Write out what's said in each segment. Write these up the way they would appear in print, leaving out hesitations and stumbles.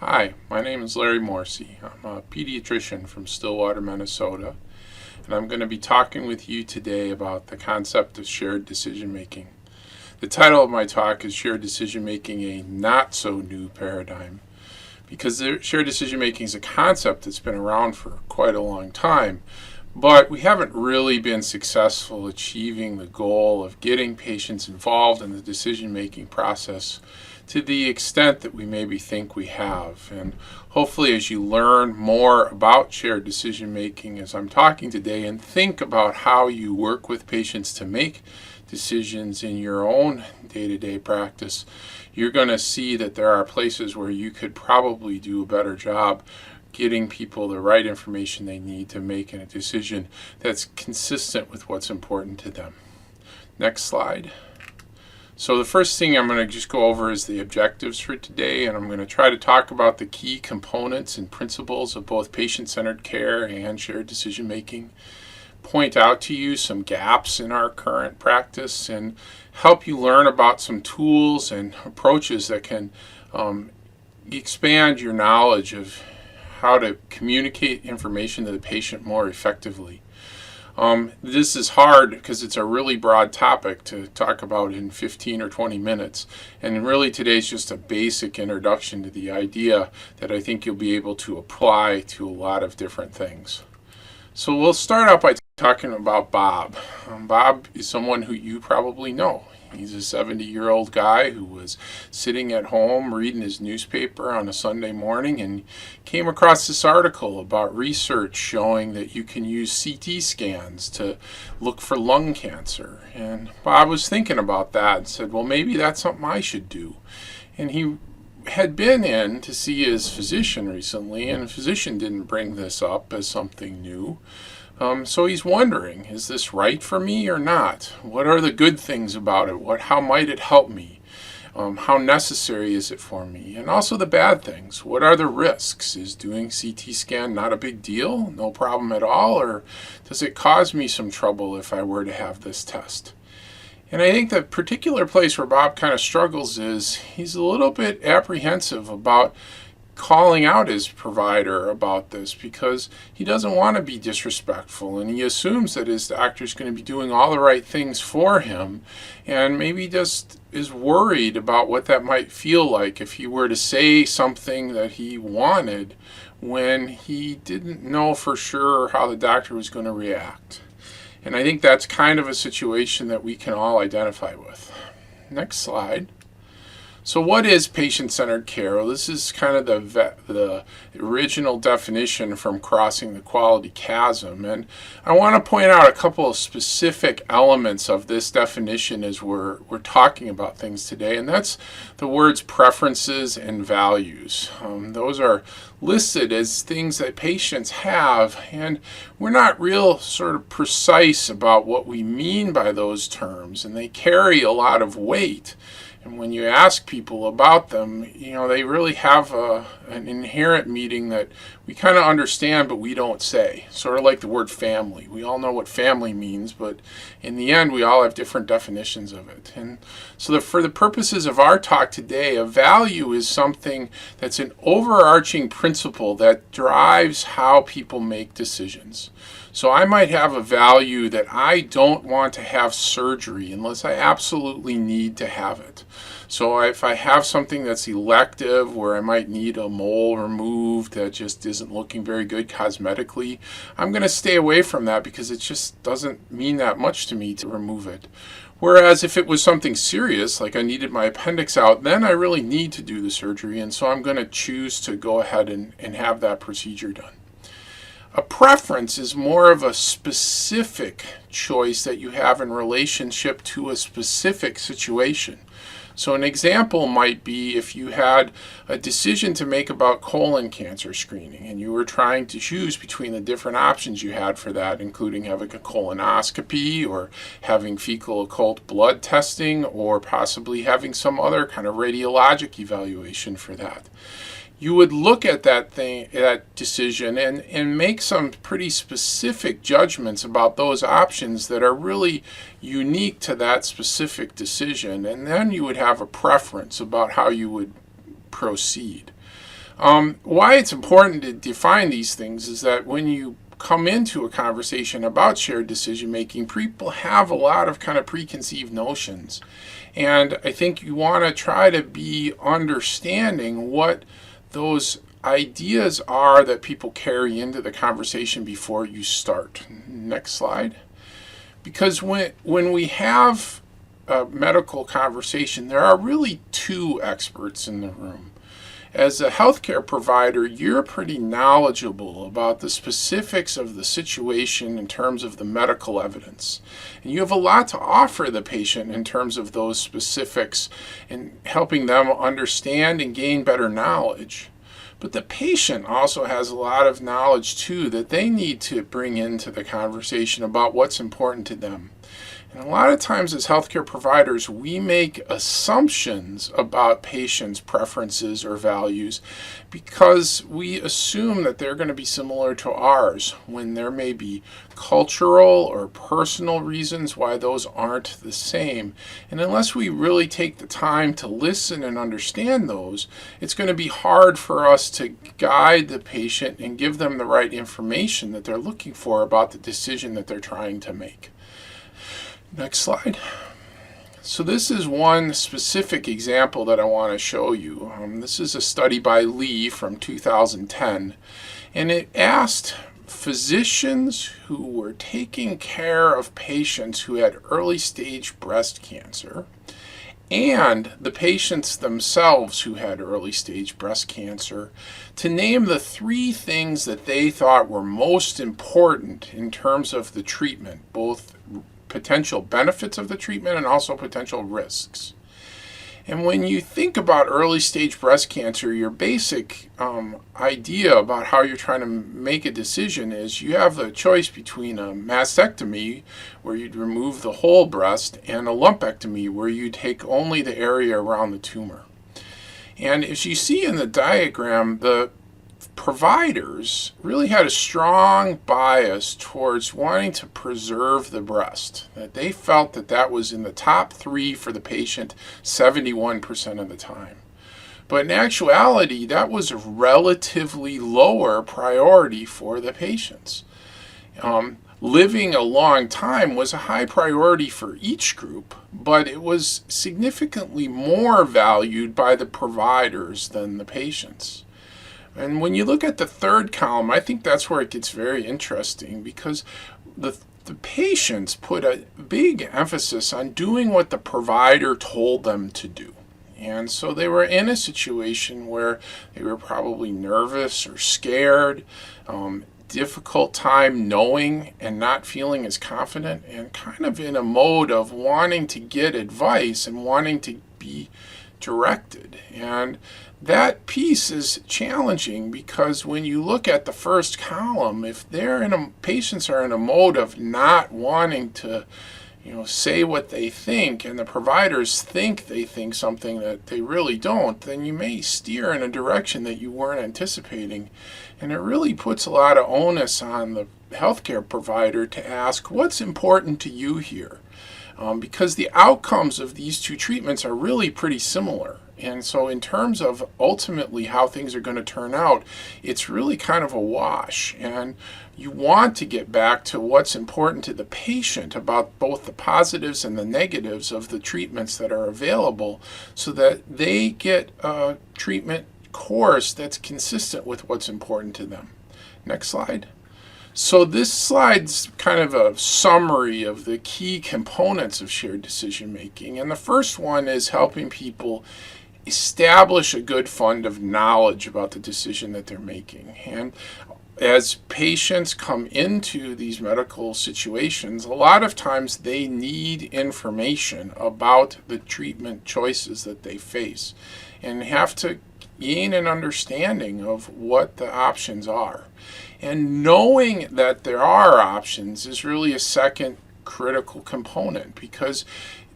Hi, my name is Larry Morrissey. I'm a pediatrician from Stillwater, Minnesota, and I'm going to be talking with you today about the concept of shared decision making. The title of my talk is Shared Decision Making, a Not So New Paradigm, because shared decision making is a concept that's been around for quite a long time, but we haven't really been successful achieving the goal of getting patients involved in the decision making process to the extent that we maybe think we have. And hopefully, as you learn more about shared decision making as I'm talking today and think about how you work with patients to make decisions in your own day-to-day practice, you're going to see that there are places where you could probably do a better job getting people the right information they need to make a decision that's consistent with what's important to them. Next slide. So the first thing I'm going to just go over is the objectives for today, and I'm going to try to talk about the key components and principles of both patient-centered care and shared decision making, point out to you some gaps in our current practice, and help you learn about some tools and approaches that can expand your knowledge of how to communicate information to the patient more effectively. This is hard because it's a really broad topic to talk about in 15 or 20 minutes, and really today's just a basic introduction to the idea that I think you'll be able to apply to a lot of different things. So we'll start out by talking about Bob. Bob is someone who you probably know. He's a 70-year-old guy who was sitting at home reading his newspaper on a Sunday morning and came across this article about research showing that you can use CT scans to look for lung cancer. And Bob was thinking about that and said, well, maybe that's something I should do. And he had been in to see his physician recently, and the physician didn't bring this up as something new. So he's wondering, is this right for me or not? What are the good things about it? How might it help me? How necessary is it for me? And also the bad things. What are the risks? Is doing CT scan not a big deal? No problem at all? Or does it cause me some trouble if I were to have this test? And I think the particular place where Bob kind of struggles is he's a little bit apprehensive about calling out his provider about this because he doesn't want to be disrespectful, and he assumes that his doctor is going to be doing all the right things for him, and maybe just is worried about what that might feel like if he were to say something that he wanted when he didn't know for sure how the doctor was going to react. And I think that's kind of a situation that we can all identify with. Next slide. So what is patient-centered care? Well, this is kind of the original definition from Crossing the Quality Chasm. And I want to point out a couple of specific elements of this definition as we're talking about things today. And that's the words preferences and values. Those are listed as things that patients have, and we're not real sort of precise about what we mean by those terms, and they carry a lot of weight. And when you ask people about them, they really have an inherent meaning that we kind of understand, but we don't say. Sort of like the word family. We all know what family means, but in the end, we all have different definitions of it. And so for the purposes of our talk today, a value is something that's an overarching principle that drives how people make decisions. So I might have a value that I don't want to have surgery unless I absolutely need to have it. So if I have something that's elective where I might need a mole removed that just isn't looking very good cosmetically, I'm going to stay away from that because it just doesn't mean that much to me to remove it. Whereas if it was something serious, like I needed my appendix out, then I really need to do the surgery, and so I'm going to choose to go ahead and have that procedure done. A preference is more of a specific choice that you have in relationship to a specific situation. So an example might be if you had a decision to make about colon cancer screening and you were trying to choose between the different options you had for that, including having a colonoscopy or having fecal occult blood testing or possibly having some other kind of radiologic evaluation for that. You would look at that decision and make some pretty specific judgments about those options that are really unique to that specific decision, and then you would have a preference about how you would proceed. Why it's important to define these things is that when you come into a conversation about shared decision making, people have a lot of kind of preconceived notions. And I think you want to try to be understanding what those ideas are that people carry into the conversation before you start. Next slide. Because when we have a medical conversation, there are really two experts in the room. As a healthcare provider, you're pretty knowledgeable about the specifics of the situation in terms of the medical evidence. And you have a lot to offer the patient in terms of those specifics and helping them understand and gain better knowledge. But the patient also has a lot of knowledge too that they need to bring into the conversation about what's important to them. And a lot of times as healthcare providers, we make assumptions about patients' preferences or values because we assume that they're going to be similar to ours when there may be cultural or personal reasons why those aren't the same. And unless we really take the time to listen and understand those, it's going to be hard for us to guide the patient and give them the right information that they're looking for about the decision that they're trying to make. Next slide. So this is one specific example that I want to show you. This is a study by Lee from 2010, and it asked physicians who were taking care of patients who had early stage breast cancer and the patients themselves who had early stage breast cancer to name the three things that they thought were most important in terms of the treatment, both potential benefits of the treatment and also potential risks. And when you think about early stage breast cancer, your basic idea about how you're trying to make a decision is you have the choice between a mastectomy, where you'd remove the whole breast, and a lumpectomy, where you take only the area around the tumor. And as you see in the diagram, the providers really had a strong bias towards wanting to preserve the breast, that they felt that that was in the top three for the patient 71% of the time. But in actuality, that was a relatively lower priority for the patients. Living a long time was a high priority for each group, but it was significantly more valued by the providers than the patients. And when you look at the third column, I think that's where it gets very interesting, because the patients put a big emphasis on doing what the provider told them to do. And so they were in a situation where they were probably nervous or scared, difficult time knowing and not feeling as confident, and kind of in a mode of wanting to get advice and wanting to be directed. And that piece is challenging because when you look at the first column, if patients are in a mode of not wanting to say what they think, and the providers think they think something that they really don't, then you may steer in a direction that you weren't anticipating. And it really puts a lot of onus on the healthcare provider to ask, what's important to you here? Because the outcomes of these two treatments are really pretty similar. And so in terms of ultimately how things are going to turn out, it's really kind of a wash. And you want to get back to what's important to the patient about both the positives and the negatives of the treatments that are available, so that they get a treatment course that's consistent with what's important to them. Next slide. So this slide's kind of a summary of the key components of shared decision making. And the first one is helping people establish a good fund of knowledge about the decision that they're making. And as patients come into these medical situations, a lot of times they need information about the treatment choices that they face and have to gain an understanding of what the options are. And knowing that there are options is really a second critical component, because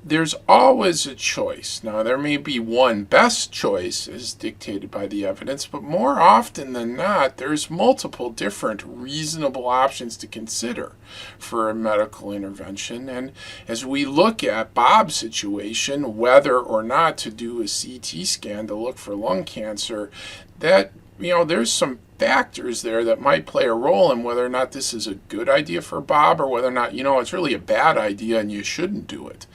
there's always a choice. Now, there may be one best choice as dictated by the evidence, but more often than not, there's multiple different reasonable options to consider for a medical intervention. And as we look at Bob's situation, whether or not to do a CT scan to look for lung cancer, that there's some factors there that might play a role in whether or not this is a good idea for Bob or whether or not, it's really a bad idea and you shouldn't do it.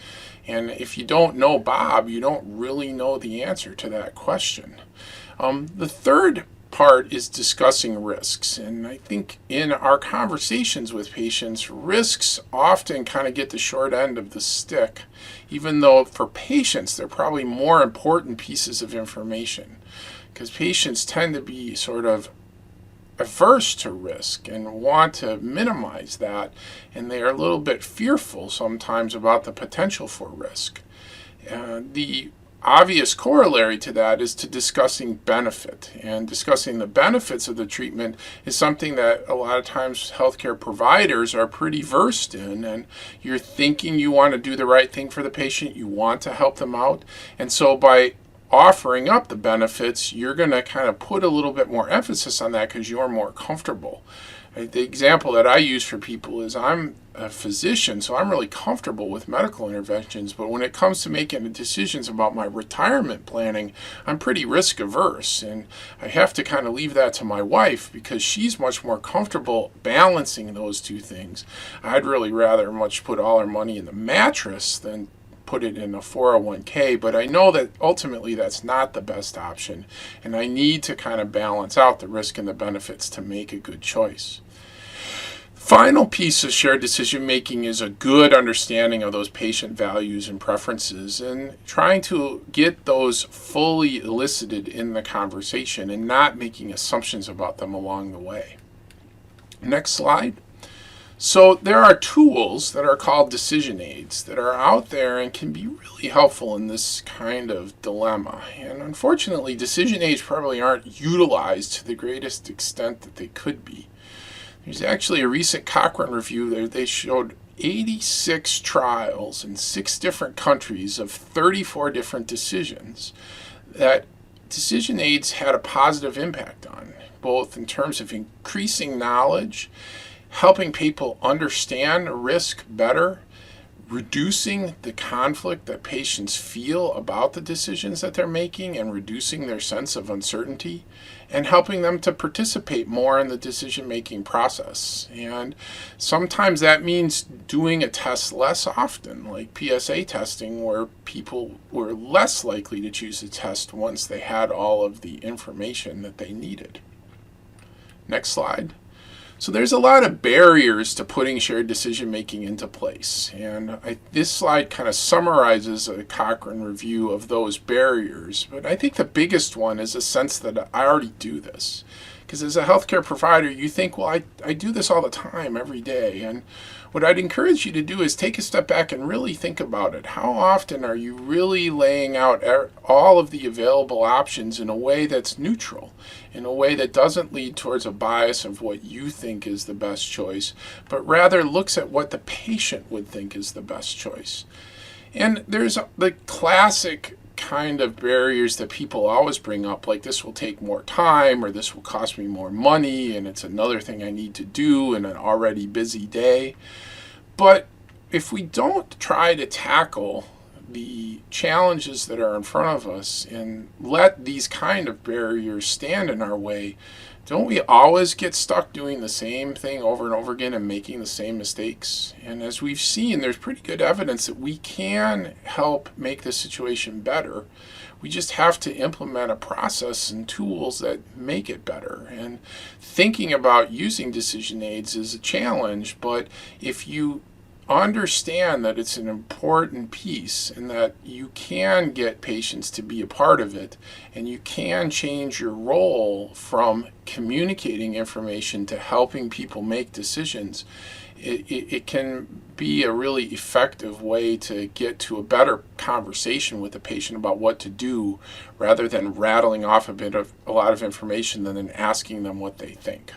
And if you don't know Bob, you don't really know the answer to that question. The third part is discussing risks. And I think in our conversations with patients, risks often kind of get the short end of the stick, even though for patients, they're probably more important pieces of information, because patients tend to be sort of averse to risk and want to minimize that, and they are a little bit fearful sometimes about the potential for risk. The obvious corollary to that is to discussing benefit, and discussing the benefits of the treatment is something that a lot of times healthcare providers are pretty versed in, and you're thinking you want to do the right thing for the patient, you want to help them out, and so by offering up the benefits, you're going to kind of put a little bit more emphasis on that because you're more comfortable. The example that I use for people is I'm a physician, so I'm really comfortable with medical interventions, but when it comes to making decisions about my retirement planning, I'm pretty risk averse, and I have to kind of leave that to my wife because she's much more comfortable balancing those two things. I'd really rather much put all our money in the mattress than put it in a 401k, but I know that ultimately that's not the best option, and I need to kind of balance out the risk and the benefits to make a good choice. Final piece of shared decision making is a good understanding of those patient values and preferences, and trying to get those fully elicited in the conversation and not making assumptions about them along the way. Next slide. So there are tools that are called decision aids that are out there and can be really helpful in this kind of dilemma. And unfortunately, decision aids probably aren't utilized to the greatest extent that they could be. There's actually a recent Cochrane review there. They showed 86 trials in 6 different countries of 34 different decisions that decision aids had a positive impact on, both in terms of increasing knowledge, helping people understand risk better, reducing the conflict that patients feel about the decisions that they're making and reducing their sense of uncertainty, and helping them to participate more in the decision-making process. And sometimes that means doing a test less often, like PSA testing, where people were less likely to choose a test once they had all of the information that they needed. Next slide. So there's a lot of barriers to putting shared decision making into place, and this slide kind of summarizes a Cochrane review of those barriers, but I think the biggest one is a sense that I already do this. Because as a healthcare provider, you think, well, I do this all the time, every day, and what I'd encourage you to do is take a step back and really think about it. How often are you really laying out all of the available options in a way that's neutral, in a way that doesn't lead towards a bias of what you think is the best choice, but rather looks at what the patient would think is the best choice? And there's the classic kind of barriers that people always bring up, like this will take more time, or this will cost me more money, and it's another thing I need to do in an already busy day. But if we don't try to tackle the challenges that are in front of us and let these kind of barriers stand in our way, don't we always get stuck doing the same thing over and over again and making the same mistakes? And as we've seen, there's pretty good evidence that we can help make the situation better. We just have to implement a process and tools that make it better. And thinking about using decision aids is a challenge, but if you understand that it's an important piece and that you can get patients to be a part of it, and you can change your role from communicating information to helping people make decisions, it can be a really effective way to get to a better conversation with the patient about what to do, rather than rattling off a lot of information and then asking them what they think.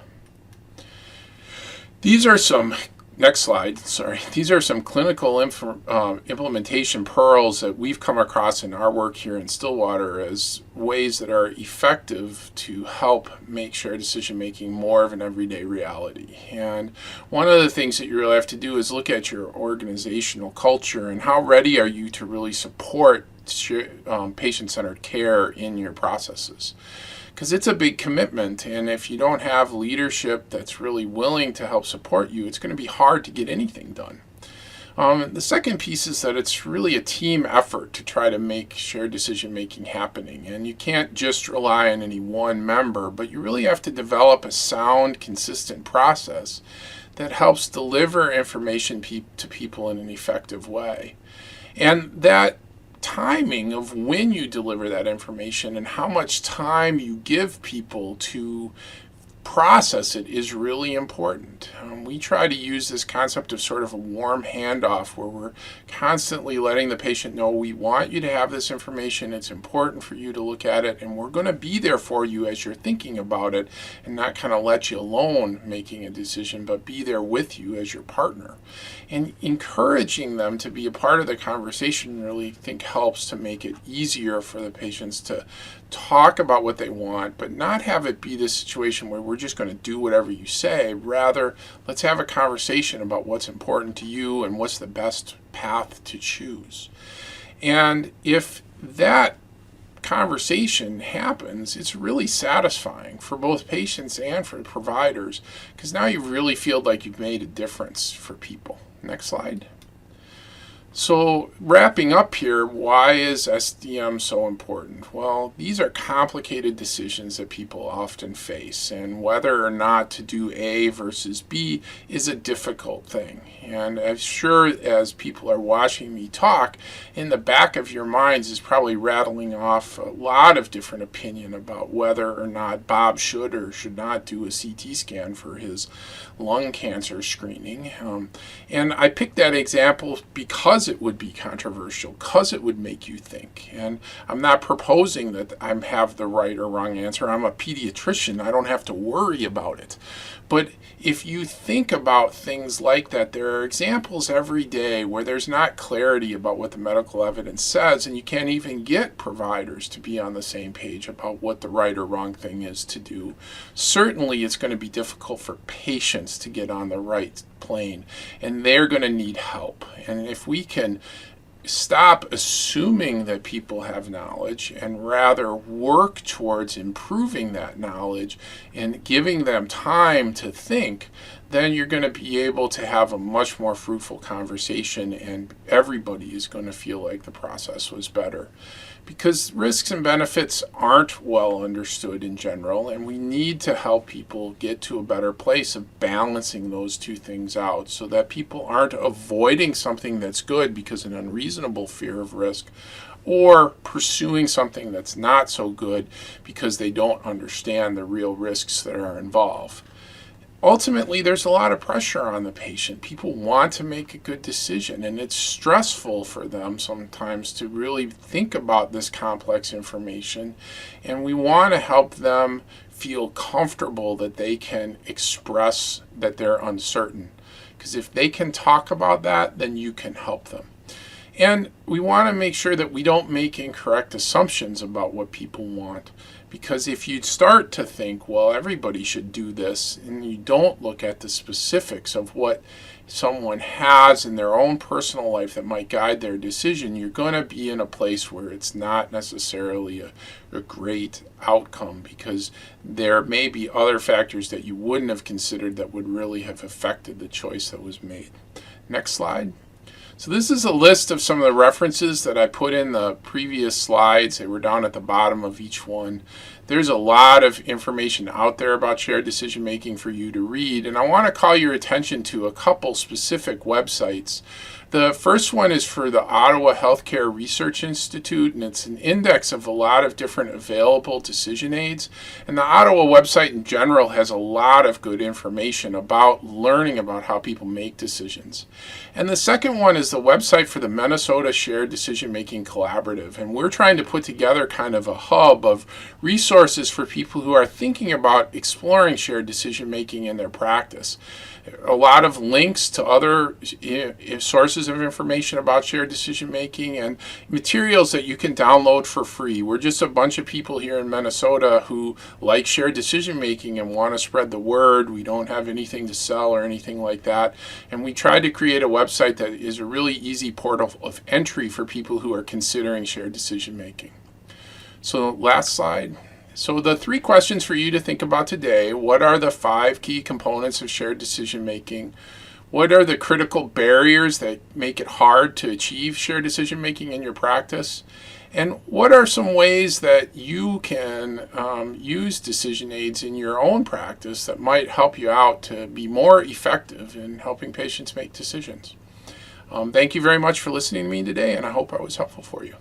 These are some Next slide, sorry. These are some clinical implementation pearls that we've come across in our work here in Stillwater as ways that are effective to help make shared decision making more of an everyday reality. And one of the things that you really have to do is look at your organizational culture and how ready are you to really support patient-centered care in your processes. because it's a big commitment, and if you don't have leadership that's really willing to help support you, it's going to be hard to get anything done. The second piece is that it's really a team effort to try to make shared decision making happening, and you can't just rely on any one member, but you really have to develop a sound, consistent process that helps deliver information to people in an effective way. And that timing of when you deliver that information and how much time you give people to process it is really important. We try to use this concept of sort of a warm handoff where we're constantly letting the patient know we want you to have this information, it's important for you to look at it, and we're going to be there for you as you're thinking about it, and not kind of let you alone making a decision, but be there with you as your partner. And encouraging them to be a part of the conversation really think helps to make it easier for the patients to talk about what they want, but not have it be this situation where we're just going to do whatever you say. Rather, let's have a conversation about what's important to you and what's the best path to choose. And if that conversation happens, it's really satisfying for both patients and for providers, because now you really feel like you've made a difference for people. Next slide. So wrapping up here, why is SDM so important? Well, these are complicated decisions that people often face, and whether or not to do A versus B is a difficult thing. And I'm sure as people are watching me talk, in the back of your minds is probably rattling off a lot of different opinion about whether or not Bob should or should not do a CT scan for his lung cancer screening. And I picked that example because it would be controversial, because it would make you think. And I'm not proposing that I have the right or wrong answer. I'm a pediatrician. I don't have to worry about it. But if you think about things like that, there are examples every day where there's not clarity about what the medical evidence says, and you can't even get providers to be on the same page about what the right or wrong thing is to do. Certainly, it's going to be difficult for patients to get on the right plane, and they're going to need help. And if we can stop assuming that people have knowledge and rather work towards improving that knowledge and giving them time to think, then you're going to be able to have a much more fruitful conversation, and everybody is going to feel like the process was better. Because risks and benefits aren't well understood in general, and we need to help people get to a better place of balancing those two things out so that people aren't avoiding something that's good because of an unreasonable fear of risk, or pursuing something that's not so good because they don't understand the real risks that are involved. Ultimately, there's a lot of pressure on the patient. People want to make a good decision, and it's stressful for them sometimes to really think about this complex information, and we want to help them feel comfortable that they can express that they're uncertain. Because if they can talk about that, then you can help them. And we want to make sure that we don't make incorrect assumptions about what people want. Because if you start to think, well, everybody should do this, and you don't look at the specifics of what someone has in their own personal life that might guide their decision, you're going to be in a place where it's not necessarily a great outcome, because there may be other factors that you wouldn't have considered that would really have affected the choice that was made. Next slide. So this is a list of some of the references that I put in the previous slides. They were down at the bottom of each one. There's a lot of information out there about shared decision making for you to read, and I want to call your attention to a couple specific websites. The first one is for the Ottawa Healthcare Research Institute, and it's an index of a lot of different available decision aids. And the Ottawa website in general has a lot of good information about learning about how people make decisions. And the second one is the website for the Minnesota Shared Decision Making Collaborative, and we're trying to put together kind of a hub of resources for people who are thinking about exploring shared decision making in their practice. A lot of links to other sources of information about shared decision making and materials that you can download for free. We're just a bunch of people here in Minnesota who like shared decision making and want to spread the word. We don't have anything to sell or anything like that. And we tried to create a website that is a really easy portal of entry for people who are considering shared decision making. So last slide. So the 3 questions for you to think about today: what are the 5 key components of shared decision making? What are the critical barriers that make it hard to achieve shared decision making in your practice? And what are some ways that you can use decision aids in your own practice that might help you out to be more effective in helping patients make decisions? Thank you very much for listening to me today, and I hope I was helpful for you.